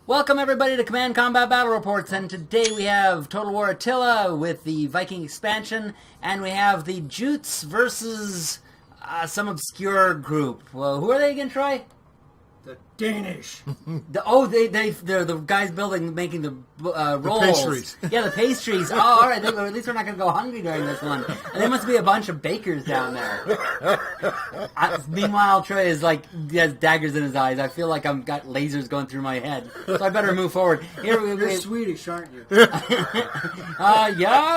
Welcome everybody to Command Combat Battle Reports, and today we have Total War Attila with the Viking expansion, and we have the Jutes versus some obscure group. Well, who are they again, Troy? The Danish. They're the guys making the rolls. The pastries. Yeah, the pastries. Oh, all right. At least we're not going to go hungry during this one. And there must be a bunch of bakers down there. Meanwhile, Troy is he has daggers in his eyes. I feel like I've got lasers going through my head. So I better move forward. You're Swedish, aren't you? Yeah.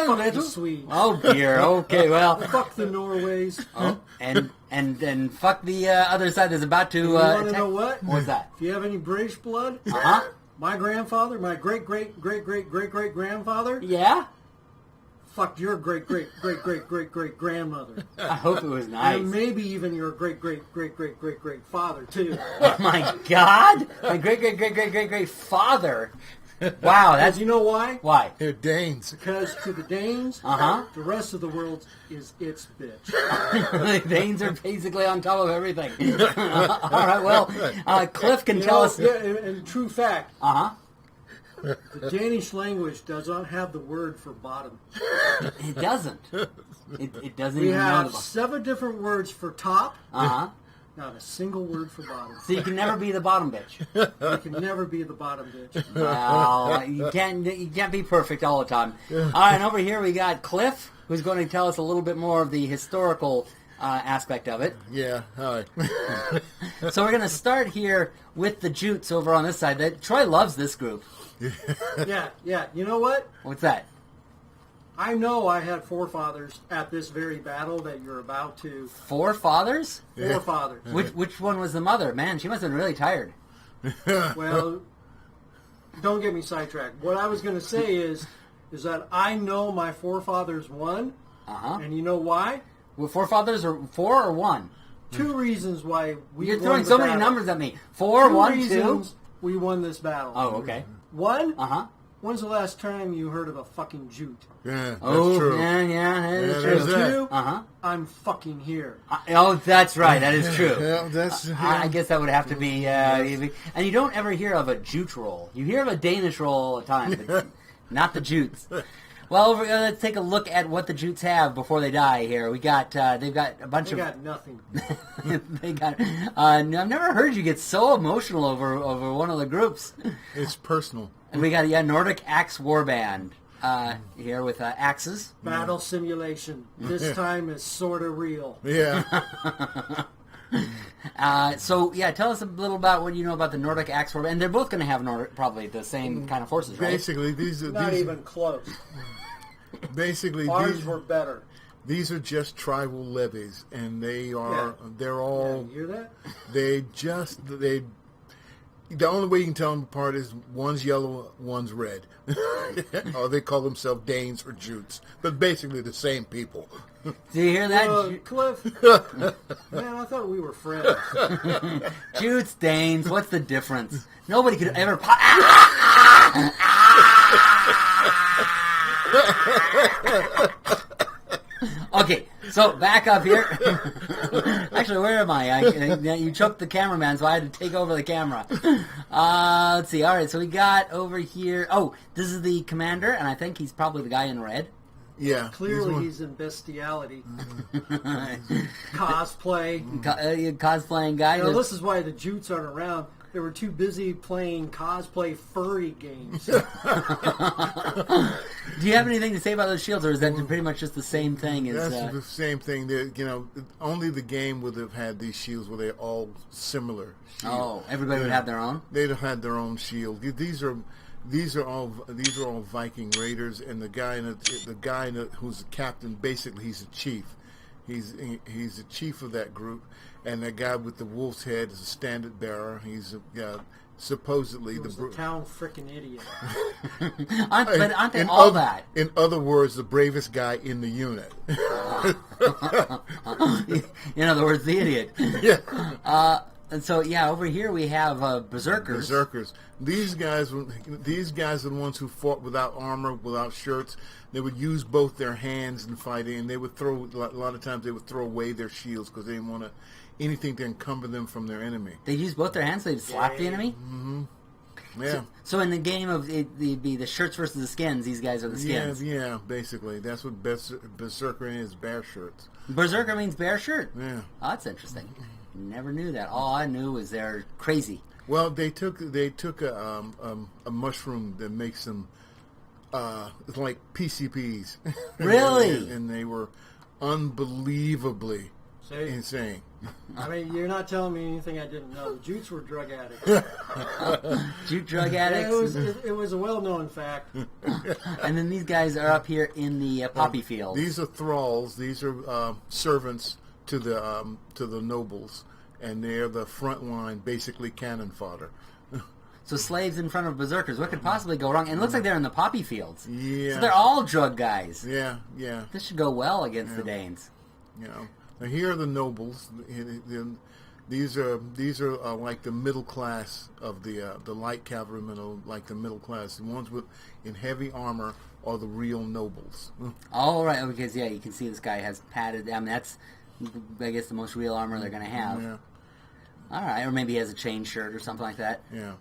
Fuck the Swedes. Oh dear. Okay. Well. Fuck the Norways. Oh, and fuck the other side is about to. You want to know what? What's that? If you have any British blood, my grandfather, my great-great-great-great-great-great-grandfather, Yeah. fucked your great-great-great-great-great-grandmother. I hope it was nice. And maybe even your great-great-great-great-great-great-father, too. Oh my God! My great-great-great-great-great-great-father. Wow, that's... You know why? Why? They're Danes. Because to the Danes, Uh-huh. the rest of the world is its bitch. The Danes are basically on top of everything. All right, well, Cliff can tell us... Yeah, and true fact, Uh-huh. the Danish language does not have the word for bottom. It doesn't. It doesn't We even know have the... 7 different words for top, Uh-huh. not a single word for bottom. So you can never be the bottom bitch. You can never be the bottom bitch. Well, you can't be perfect all the time. All right, and over here we got Cliff, who's going to tell us a little bit more of the historical aspect of it. Yeah, all right. So we're going to start here with the Jutes over on this side. Troy loves this group. Yeah. You know what? What's that? I know I had forefathers at this very battle that you're about to... Forefathers? Forefathers. Which one was the mother? Man, she must have been really tired. Well, don't get me sidetracked. What I was going to say is that I know my forefathers won, Uh-huh. and you know why? Well, forefathers are 4 or 1? 2 reasons why we You're won throwing the so many battle. numbers at me. 4, 2 1, 2? reasons we won this battle. Oh, okay. 1, Uh-huh. when's the last time you heard of a fucking Jute? Yeah, that's Oh, true. yeah, that Yeah, is there's true. that. 2, Uh-huh. I'm fucking here. Oh, that's right. That is true. Yeah, that's... I guess that would have to be... and you don't ever hear of a Jute roll. You hear of a Danish roll all the time, but not the Jutes. Well, let's take a look at what the Jutes have before they die here. We got... they've got a bunch They of... got nothing. They got... I've never heard you get so emotional over one of the groups. It's personal. And we got Nordic Axe Warband here with axes. Battle simulation. This time is sort of real. Yeah. So yeah, tell us a little about what you know about the Nordic Axe Warband. And they're both going to have probably the same kind of forces, right? Basically, these are... Not these, even close. Basically, Ours were better. these are just tribal levies, and they are... Yeah. They're all... You hear that? The only way you can tell them apart is one's yellow, one's red. Or they call themselves Danes or Jutes. But basically the same people. Do you hear that? Cliff, man, I thought we were friends. Jutes, Danes, what's the difference? Nobody could ever... Okay, so back up here. Actually, where am I? You choked the cameraman, so I had to take over the camera. Let's see. All right, so we got over here... Oh, this is the commander, and I think he's probably the guy in red. Yeah. Clearly he's in bestiality. Cosplay. Cosplaying guy. You know, this is why the Jutes aren't around. They were too busy playing cosplay furry games. Do you have anything to say about those shields, or is that pretty much just the same thing? As, That's the same thing. Only the game would have had these shields where they're all similar. Oh, everybody would have their own? They'd have had their own shield. These are all Viking raiders, and the guy who's the captain, basically he's a chief. He's the chief of that group, and that guy with the wolf's head is a standard bearer. He's supposedly He was the town frickin' idiot. Aren't they all that? In other words, the bravest guy in the unit. In other words, the idiot. Yeah. And so, yeah, over here we have berserkers. Berserkers. These guys are the ones who fought without armor, without shirts. They would use both their hands in fighting, and they would throw. A lot of times, they would throw away their shields because they didn't want anything to encumber them from their enemy. They use both their hands. So they slap the enemy. Mm-hmm. Yeah. So in the game of the shirts versus the skins, these guys are the skins. Yeah, basically. That's what Berserker is, bear shirts. Berserker means bear shirt? Yeah. Oh, that's interesting. Never knew that. All I knew was they're crazy. Well, they took a mushroom that makes them like PCPs. Really? and they were unbelievably insane. I mean, you're not telling me anything I didn't know. The Jutes were drug addicts. Jute drug addicts? It was a well-known fact. And then these guys are up here in the poppy field. These are thralls. These are servants to the nobles, and they're the front line, basically cannon fodder. So slaves in front of berserkers. What could possibly go wrong? And it looks like they're in the poppy fields. Yeah. So they're all drug guys. Yeah. This should go well against the Danes. You know, now here are the nobles. These are like the middle class of the light cavalrymen, are like the middle class. The ones in heavy armor are the real nobles. All right, because you can see this guy has padded. I mean, that's I guess the most real armor they're going to have. Yeah. All right, or maybe he has a chain shirt or something like that. Yeah.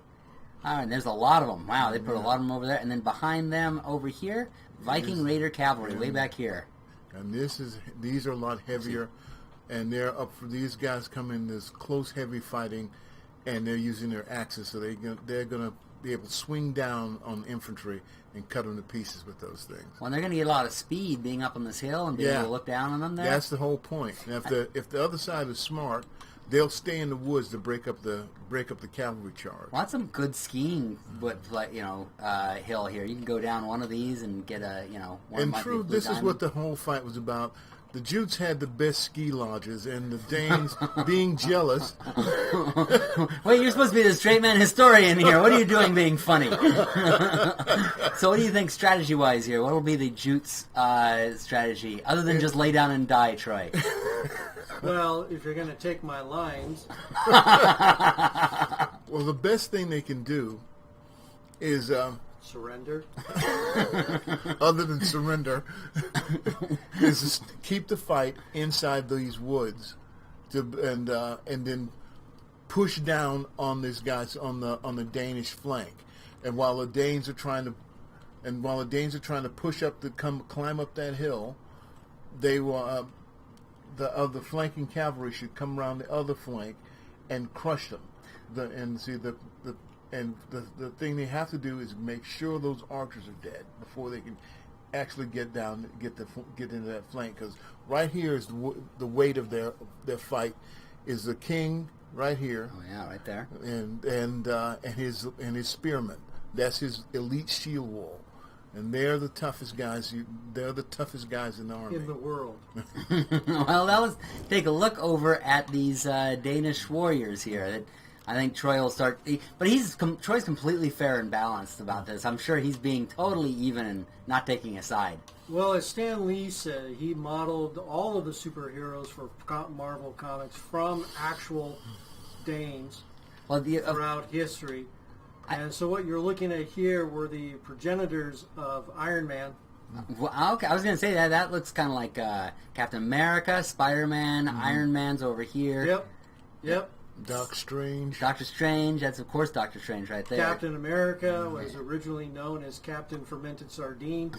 All right, there's a lot of them. Wow, they put a lot of them over there, and then behind them over here, Viking Raider cavalry way back here. And these are a lot heavier, and they're up for these guys come in this close, heavy fighting, and they're using their axes, so they're gonna be able to swing down on infantry and cut them to pieces with those things. Well, they're going to get a lot of speed being up on this hill and being able to look down on them there. That's the whole point. And if the other side is smart, they'll stay in the woods to break up the cavalry charge. Well, that's some good skiing, hill here. You can go down one of these and get one. And true, this is what the whole fight was about. The Jutes had the best ski lodges, and the Danes, being jealous. Wait, you're supposed to be the straight man historian here. What are you doing being funny? So what do you think strategy-wise here? What will be the Jutes' strategy, other than just lay down and die, Troy? Well, if you're going to take my lines... Well, the best thing they can do is... surrender? Other than surrender, is just keep the fight inside these woods, and then push down on these guys on the Danish flank. And while the Danes are trying to push up climb up that hill, they will the flanking cavalry should come around the other flank and crush them. The thing they have to do is make sure those archers are dead before they can actually get into that flank. Because right here is the weight of their fight is the king right here. Oh yeah, right there. And his spearmen. That's his elite shield wall. And they're the toughest guys. They're the toughest guys in the army in the world. Well, let's take a look over at these Danish warriors here. I think Troy will start, but Troy's completely fair and balanced about this. I'm sure he's being totally even and not taking a side. Well, as Stan Lee said, he modeled all of the superheroes for Marvel Comics from actual Danes throughout history. And so what you're looking at here were the progenitors of Iron Man. Well, okay, I was going to say that looks kind of like Captain America, Spider-Man, Iron Man's over here. Yep. Doctor Strange, that's of course Doctor Strange right there. Captain America was originally known as Captain Fermented Sardine.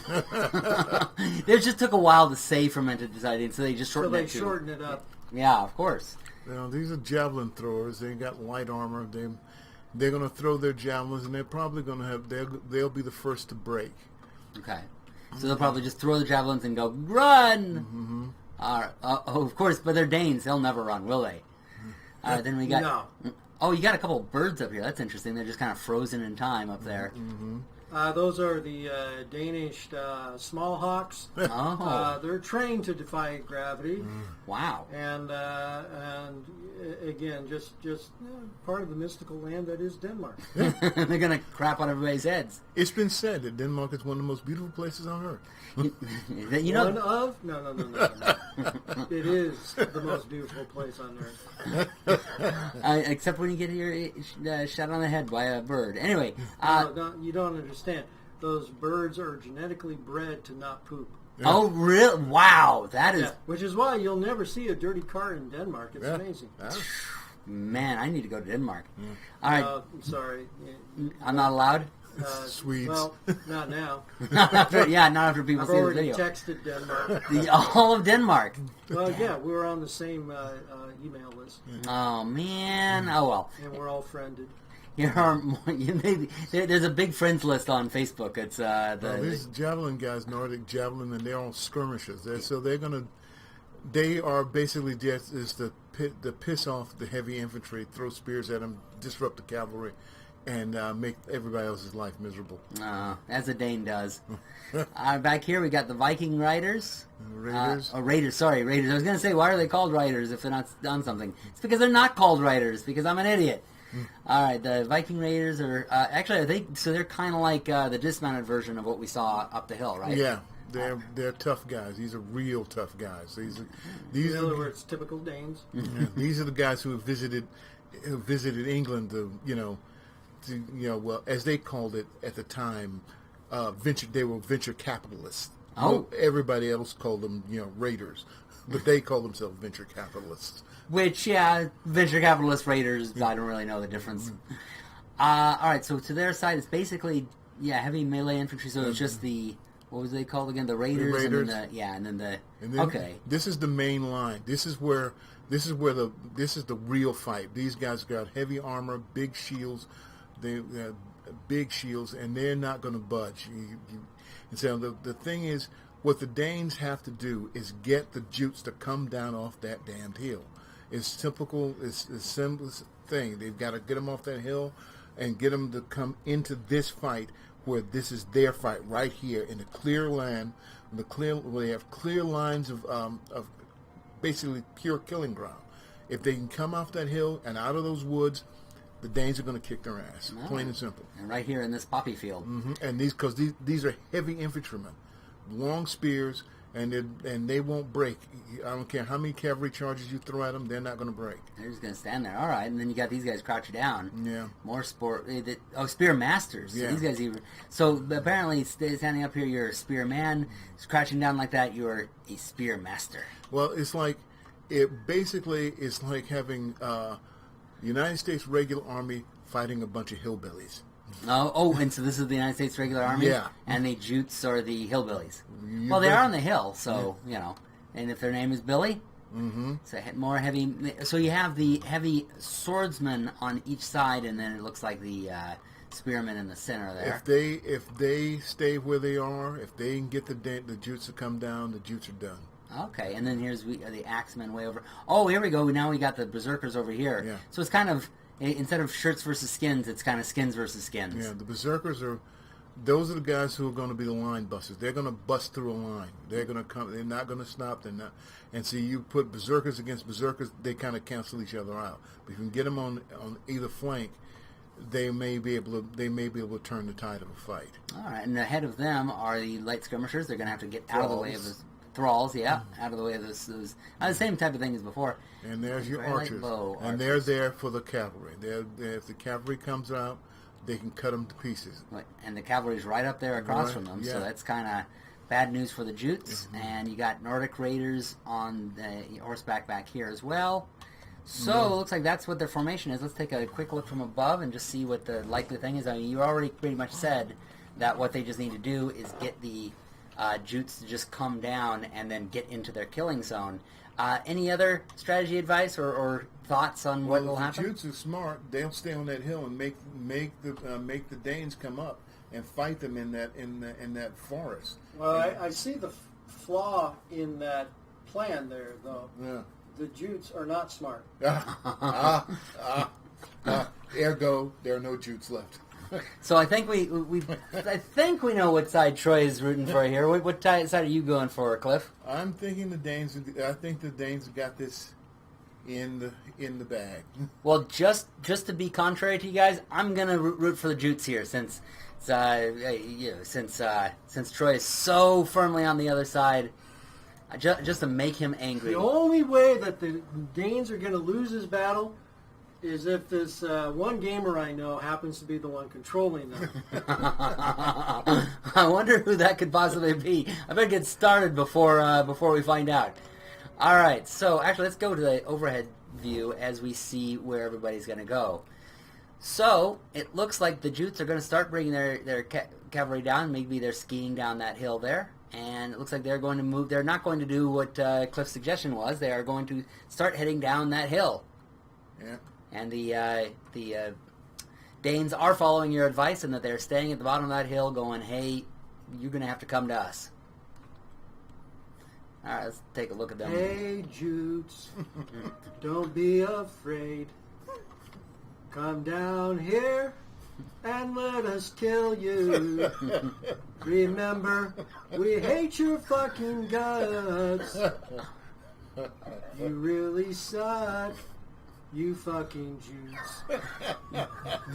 They just took a while to say Fermented Sardine, so they just shortened it. So they shortened it up. Yeah, of course. These are javelin throwers. They got light armor. They're going to throw their javelins, and they're probably going to have. They'll be the first to break. Okay, so they'll probably just throw the javelins and go run. All right. Of course, but they're Danes. They'll never run, will they? All right, then we got... No. Oh, you got a couple of birds up here. That's interesting. They're just kind of frozen in time up there. Those are the Danish small hawks. Oh. They're trained to defy gravity. Wow. And again, just part of the mystical land that is Denmark. They're going to crap on everybody's heads. It's been said that Denmark is one of the most beautiful places on earth. One of? No. It is the most beautiful place on earth. Except when you get your shot on the head by a bird. Anyway. No, you don't understand. Those birds are genetically bred to not poop. Yeah. Oh, really? Wow. That is... Yeah, which is why you'll never see a dirty car in Denmark. It's amazing. Man, I need to go to Denmark. All right. I'm sorry. I'm not allowed? Swedes. Well, not now. not after people see the video. I've already texted Denmark. All of Denmark. Well, yeah, we were on the same email list. Oh, man. Oh, well. And we're all friended. There's a big friends list on Facebook. It's these javelin guys, Nordic javelin, and they're all skirmishers. They are basically just to piss off the heavy infantry, throw spears at them, disrupt the cavalry, and make everybody else's life miserable. As a Dane does. Back here we got the Viking riders. Raiders. Raiders. Sorry, Raiders. I was going to say, why are they called riders if they're not done something? It's because they're not called riders, because I'm an idiot. All right, the Viking Raiders are actually they're kind of like the dismounted version of what we saw up the hill, right? Yeah, they're tough guys. These are real tough guys. These in other words, typical Danes. Yeah, these are the guys who have visited England. Well, as they called it at the time, they were venture capitalists. Oh, everybody else called them raiders, but they call themselves venture capitalists. Which, venture capitalist raiders, I don't really know the difference. All right, so to their side, it's basically, heavy melee infantry, so it's just what was they called again? The Raiders? The Raiders. And then okay. This is the main line. This is the real fight. These guys got heavy armor, big shields, and they're not going to budge. And so the thing is, what the Danes have to do is get the Jutes to come down off that damned hill. It's typical. It's the simplest thing. They've got to get them off that hill and get them to come into this fight where this is their fight right here in the clear land, where they have clear lines of basically pure killing ground. If they can come off that hill and out of those woods, the Danes are going to kick their ass, plain and simple. And right here in this poppy field. Mm-hmm. And these are heavy infantrymen, long spears. And they won't break. I don't care how many cavalry charges you throw at them; they're not going to break. They're just going to stand there. All right, and then you got these guys crouching down. Yeah. More spear masters. Yeah. So these guys So apparently, standing up here, you're a spearman. Crouching down like that, you're a spear master. Well, it's like having United States regular army fighting a bunch of hillbillies. And so this is the United States regular army? Yeah. And the Jutes are the hillbillies. Well, they are on the hill, so, and if their name is Billy, it's more heavy. So you have the heavy swordsmen on each side, and then it looks like the spearmen in the center there. If they stay where they are, if they can get the Jutes to come down, the Jutes are done. Okay, and then here's the axemen way over. Oh, here we go. Now we got the berserkers over here. Yeah. So it's kind of... Instead of shirts versus skins, it's kind of skins versus skins. Yeah, the berserkers those are the guys who are going to be the line busters. They're going to bust through a line. They're going to come. They're not going to stop. They're not. And so you put berserkers against berserkers, they kind of cancel each other out. But if you can get them on either flank, they may be able to turn the tide of a fight. All right, and ahead of them are the light skirmishers. They're going to have to get out of the way of those thralls. Yeah, out of the way of those the same type of thing as before. And there's your archers, and they're there for the cavalry. If the cavalry comes out, they can cut them to pieces. Right. And the cavalry's right up there across from them, so that's kind of bad news for the Jutes. And you got Nordic Raiders on the horseback back here as well. So it looks like that's what their formation is. Let's take a quick look from above and just see what the likely thing is. I mean, you already pretty much said that what they just need to do is get the Jutes to just come down and then get into their killing zone. Any other strategy advice or thoughts on what will happen? The Jutes are smart. They'll stay on that hill and make the Danes come up and fight them in that forest. Well, I see the flaw in that plan there, though. Yeah. The Jutes are not smart. Ergo, there are no Jutes left. So I think we know what side Troy is rooting for here. What side are you going for, Cliff? I'm thinking the Danes. I think the Danes got this in the bag. Well, just to be contrary to you guys, I'm gonna root for the Jutes here, since Troy is so firmly on the other side. Just to make him angry. The only way that the Danes are going to lose this battle is if this one gamer I know happens to be the one controlling them. I wonder who that could possibly be. I better get started before we find out. All right, so actually let's go to the overhead view as we see where everybody's going to go. So it looks like the Jutes are going to start bringing their cavalry down. Maybe they're skiing down that hill there. And it looks like they're going to move. They're not going to do what Cliff's suggestion was. They are going to start heading down that hill. Yeah. And the Danes are following your advice in that they're staying at the bottom of that hill going, hey, you're going to have to come to us. All right, let's take a look at them. Hey, Jutes, don't be afraid. Come down here and let us kill you. Remember, we hate your fucking guts. You really suck, you fucking Jutes.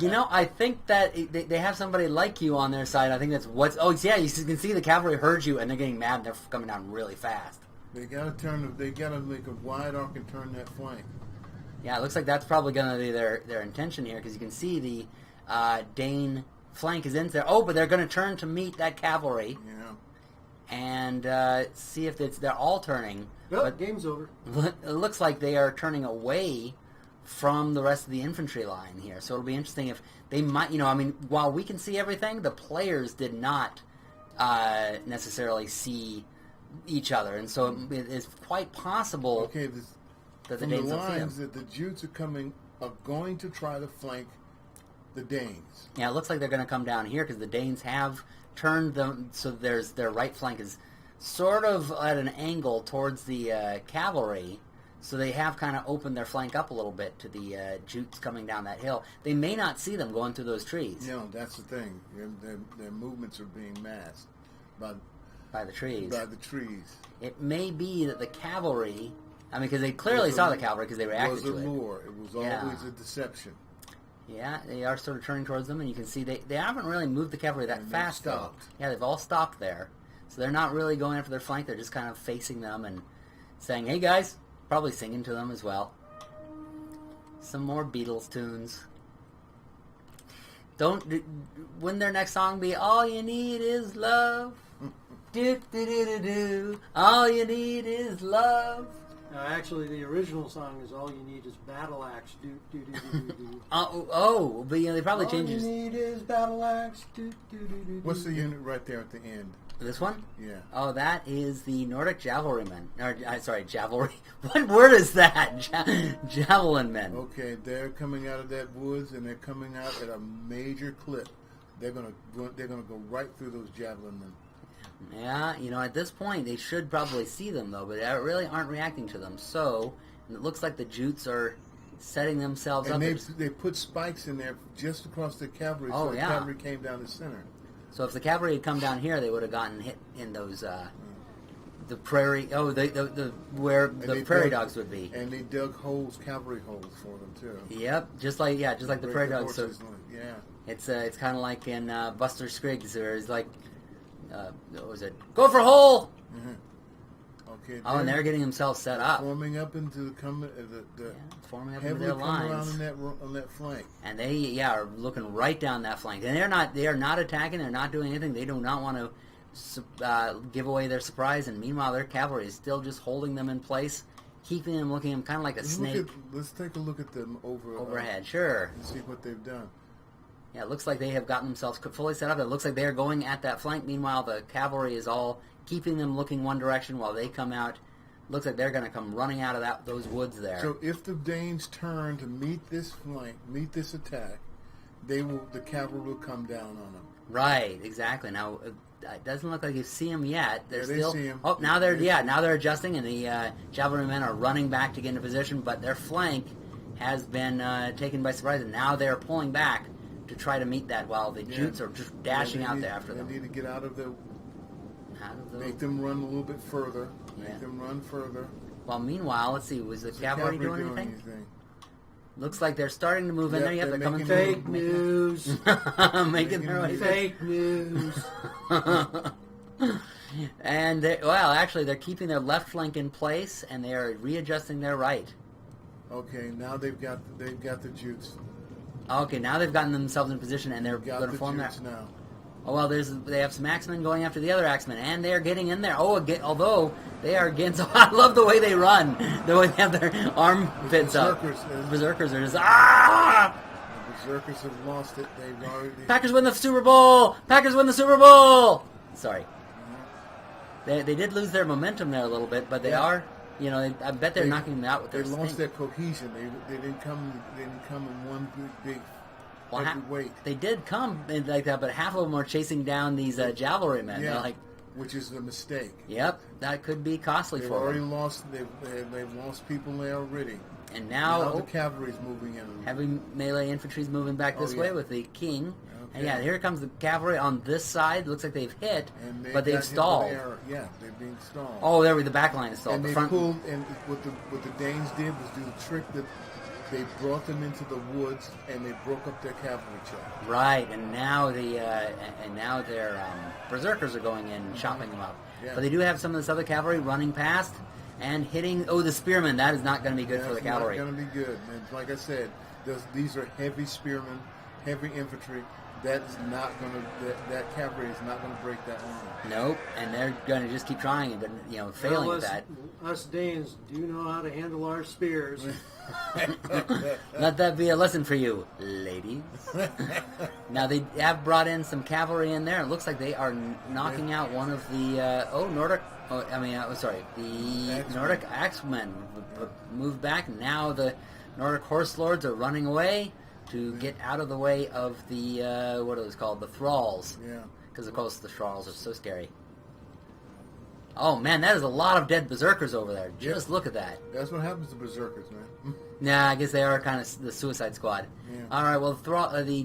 You know, I think that they have somebody like you on their side. I think that's what's... Oh, yeah, you can see the cavalry heard you, and they're getting mad, and they're coming down really fast. They gotta make a wide arc and turn that flank. Yeah, it looks like that's probably going to be their intention here, because you can see the Dane flank is in there. Oh, but they're going to turn to meet that cavalry. Yeah. And see if they're all turning. Well, but game's over. It looks like they are turning away from the rest of the infantry line here. So it'll be interesting if they might, while we can see everything, the players did not necessarily see each other. And so it is quite possible that the Danes don't see them. That the Jutes are going to try to flank the Danes. Yeah, it looks like they're going to come down here because the Danes have turned them, so their right flank is sort of at an angle towards the cavalry, so they have kind of opened their flank up a little bit to the Jutes coming down that hill. They may not see them going through those trees. No, that's the thing. Their movements are being masked by the trees. By the trees. It may be that the cavalry... because they clearly saw the cavalry because they reacted to it. It was a lure. It was always a deception. Yeah, they are sort of turning towards them, and you can see they haven't really moved the cavalry that fast, though. Stopped. Yeah, they've all stopped there. So they're not really going after their flank. They're just kind of facing them and saying, hey, guys, probably singing to them as well. Some more Beatles tunes. Wouldn't their next song be, All You Need Is Love? Do, do, do, do, do. All you need is love. Actually, the original song is All You Need Is Battle Axe. Do, do, do, do, do, do. But they probably changed it. All you need is Battle Axe. Do, do, do, do, do. What's the unit right there at the end? This one? Yeah. Oh, that is the Nordic Javelrymen. Sorry, Javelry. What word is that? Javelin men. Okay, they're coming out of that woods, and they're coming out at a major clip. They're gonna go right through those javelin men. Yeah, at this point, they should probably see them, though, but they really aren't reacting to them. So, it looks like the Jutes are setting themselves up. And they put spikes in there just across the cavalry, so the cavalry came down the center. So if the cavalry had come down here, they would have gotten hit in those, the prairie, where the prairie dogs would be. And they dug cavalry holes for them, too. Yep, just like the prairie dogs. So yeah. It's kind of like in Buster Scruggs, where it's like, what was it? Go for a hole! Mm-hmm. Okay. And they're getting themselves set up. Forming up into forming up into their lines. On that flank. And they are looking right down that flank. And they are not attacking, they're not doing anything. They do not want to give away their surprise, and meanwhile their cavalry is still just holding them in place, keeping them looking kind of like a snake. Let's take a look at them overhead. Sure. And see what they've done. Yeah, it looks like they have gotten themselves fully set up. It looks like they're going at that flank. Meanwhile, the cavalry is all keeping them looking one direction while they come out. Looks like they're going to come running out of those woods there. So if the Danes turn to meet this attack, the cavalry will come down on them. Right, exactly. Now, it doesn't look like you see them yet. They're they still. See them. Oh, now they're adjusting, and the cavalrymen are running back to get into position. But their flank has been taken by surprise, and now they're pulling back to try to meet that, while the Jutes are just dashing out there after them. They need to get out of the... Make them run a little bit further. Make them run further. Well, meanwhile, let's see, was the cavalry doing anything? Looks like they're starting to move in there. Yep, they're coming through. Fake news. Making their way. Fake news. And actually, they're keeping their left flank in place, and they are readjusting their right. Okay, now they've got the Jutes. Okay, now they've gotten themselves in position, and they're going to form that. Now. Oh, well, they have some Axemen going after the other Axemen, and they're getting in there. Oh, although they are against... Oh, I love the way they run. The way they have their armpits up. Berserkers are just... Ah! The Berserkers have lost it. They've already... Packers win the Super Bowl! Packers win the Super Bowl! Sorry. They did lose their momentum there a little bit, but they are... You know, I bet they're knocking them out with their They lost their cohesion. They didn't come in one big weight. They did come in like that, but half of them were chasing down these cavalrymen. Yeah, like, which is a mistake. Yep, that could be costly for them. They've already lost. They've lost people there already. And now the cavalry's moving in. Heavy melee infantry's moving back this way with the king. Okay. And here comes the cavalry on this side. Looks like they've hit, but they've stalled. They're being stalled. Oh, there the back line is stalled. And the they front... pulled. And what the Danes did was do the trick that they brought them into the woods and they broke up their cavalry check. Right, and now their berserkers are going in and chopping them up. Yeah. But they do have some of this other cavalry running past and hitting. Oh, the spearmen! That is not going to be good for the cavalry. That's not going to be good. And like I said, these are heavy spearmen, heavy infantry. That's not going to. That cavalry is not going to break that line. Nope, and they're going to just keep trying, but failing at that. Us Danes do know how to handle our spears. Let that be a lesson for you, ladies. Now they have brought in some cavalry in there. It looks like they are knocking out one of the Nordic. The Nordic Axemen moved back. Now the Nordic Horse Lords are running away to get out of the way of the what are those called? The thralls. Yeah. Because of course the thralls are so scary. Oh man, that is a lot of dead berserkers over there. Just look at that. That's what happens to berserkers, man. Nah, I guess they are kind of the Suicide Squad. Yeah. All right, well, the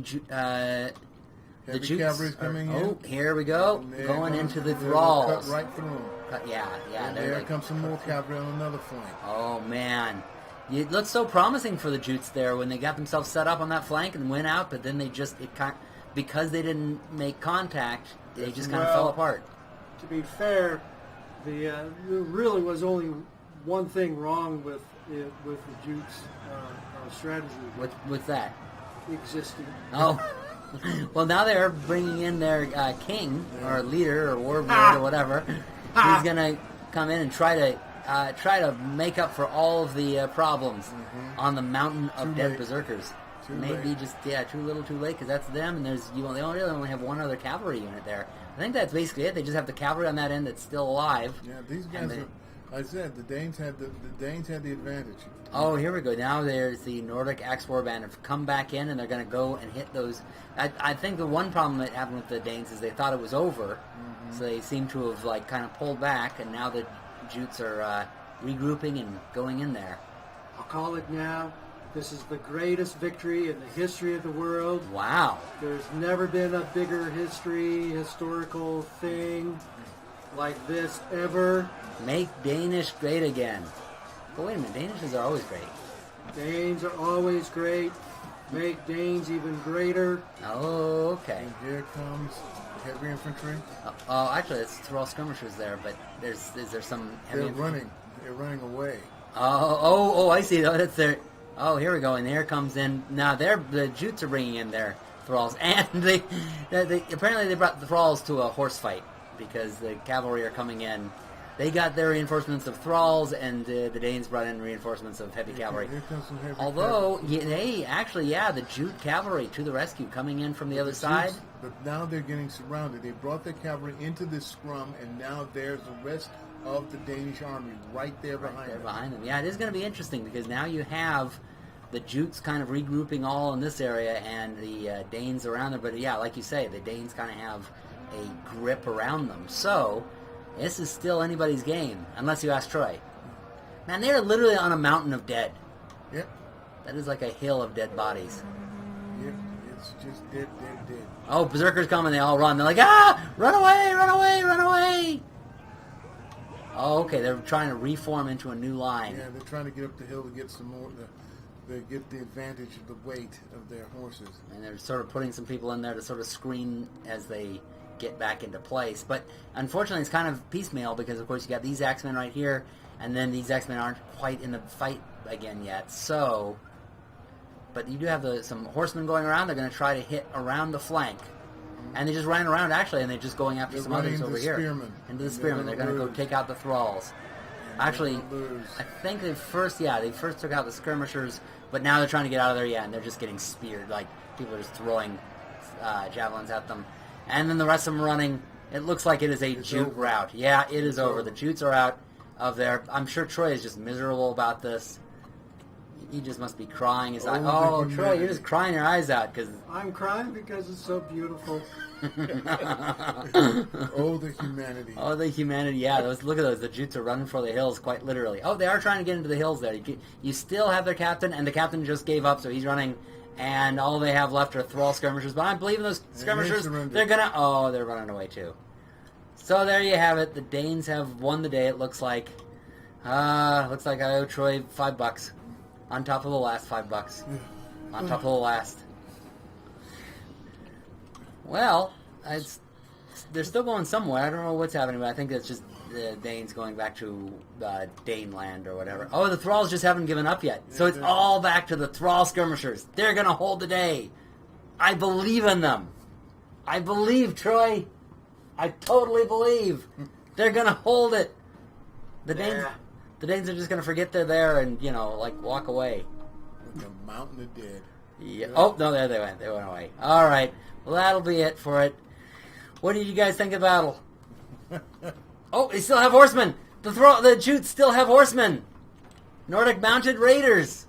Jutes cavalry's coming in. Oh, here we go, going into the thralls. Cut right through them. Yeah. And there comes some more cavalry on another flank. Oh man, it looked so promising for the Jutes there when they got themselves set up on that flank and went out, but then they just because they didn't make contact, they just kind of fell apart. To be fair. There really was only one thing wrong with the Jutes' strategy. What's that? Existing. Oh, well now they're bringing in their king or leader or warbird or whatever. He's gonna come in and try to make up for all of the problems on the mountain of dead berserkers. Maybe just too little, too late, because that's them, and they really only have one other cavalry unit there. I think that's basically it. They just have the cavalry on that end that's still alive. Yeah, these guys are. I said the Danes had the advantage. Oh, here we go. Now there's the Nordic Axe Warband have come back in, and they're going to go and hit those. I think the one problem that happened with the Danes is they thought it was over, so they seem to have kind of pulled back, and now the Jutes are regrouping and going in there. I'll call it now. This is the greatest victory in the history of the world. Wow. There's never been a bigger historical thing like this ever. Make Danish great again. But wait a minute, Danishes are always great. Danes are always great. Make Danes even greater. Oh, okay. And here comes heavy infantry. Actually, it's thrall skirmishers there, but is there some heavy infantry? They're running away. Oh, I see. Oh, that's their... Oh, here we go, and there comes in... Now, the Jutes are bringing in their thralls, and they apparently they brought the thralls to a horse fight, because the cavalry are coming in. They got their reinforcements of thralls, and the Danes brought in reinforcements of heavy cavalry. Here comes some heavy Although, cavalry. the Jute cavalry to the rescue, coming in from the other side. But now they're getting surrounded. They brought their cavalry into this scrum, and now there's the rest of the Danish army right there behind them. Yeah, it is going to be interesting, because now you have the Jutes kind of regrouping all in this area, and the Danes around there. But yeah, like you say, the Danes kind of have a grip around them. So this is still anybody's game, unless you ask Troy. Man, they're literally on a mountain of dead. Yep. That is like a hill of dead bodies. Yep, it's just dead. Oh, berserkers come and they all run. They're like, run away! Oh, okay, they're trying to reform into a new line. Yeah, they're trying to get up the hill to get some more... They get the advantage of the weight of their horses. And they're sort of putting some people in there to sort of screen as they get back into place. But unfortunately, it's kind of piecemeal because, of course, you got these Axemen right here, and then these Axemen aren't quite in the fight again yet. So, but you do have some horsemen going around. They're going to try to hit around the flank. And they just ran around, actually, and they're just going after some others over here. Spearmen. Into the spearmen. They're going to go take out the thralls. Actually, I think they first took out the skirmishers, but now they're trying to get out of there, and they're just getting speared. Like, people are just throwing javelins at them. And then the rest of them running. It looks like it is a Jute rout. Yeah, it is over. The Jutes are out of there. I'm sure Troy is just miserable about this. He just must be crying his eyes. Oh, Troy, you're just crying your eyes out. I'm crying because it's so beautiful. Oh, the humanity. Oh, the humanity. Yeah, look at those. The Jutes are running for the hills, quite literally. Oh, they are trying to get into the hills there. You still have their captain, and the captain just gave up, so he's running. And all they have left are thrall skirmishers. But I believe in those skirmishers. They're gonna. Oh, they're running away too. So there you have it. The Danes have won the day. It looks like. Looks like I owe Troy $5 on top of the last $5. On top of the last. Well, they're still going somewhere. I don't know what's happening, but I think that's just the Danes going back to Daneland or whatever. Oh, the Thralls just haven't given up yet. So it's all back to the Thrall skirmishers. They're going to hold the day. I believe in them. I believe, Troy. I totally believe. They're going to hold it. The Danes are just going to forget they're there and, walk away. Like a mountain of dead. Yeah. Oh, no, there they went. They went away. All right. Well, that'll be it for it. What did you guys think of battle? Oh, they still have horsemen. The Jutes still have horsemen. Nordic mounted raiders.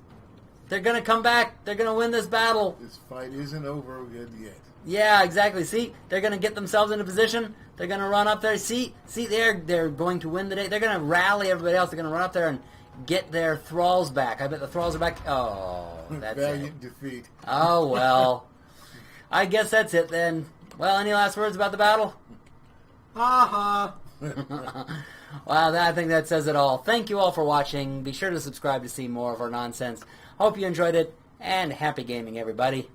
They're going to come back. They're going to win this battle. This fight isn't over yet. Yeah, exactly. See, they're going to get themselves in a position. They're going to run up there. See, they're going to win the day. They're going to rally everybody else. They're going to run up there and get their thralls back. I bet the thralls are back. Oh, that's Valiant defeat. Oh, well. I guess that's it then. Well, any last words about the battle? Ha Well, I think that says it all. Thank you all for watching. Be sure to subscribe to see more of our nonsense. Hope you enjoyed it, and happy gaming, everybody.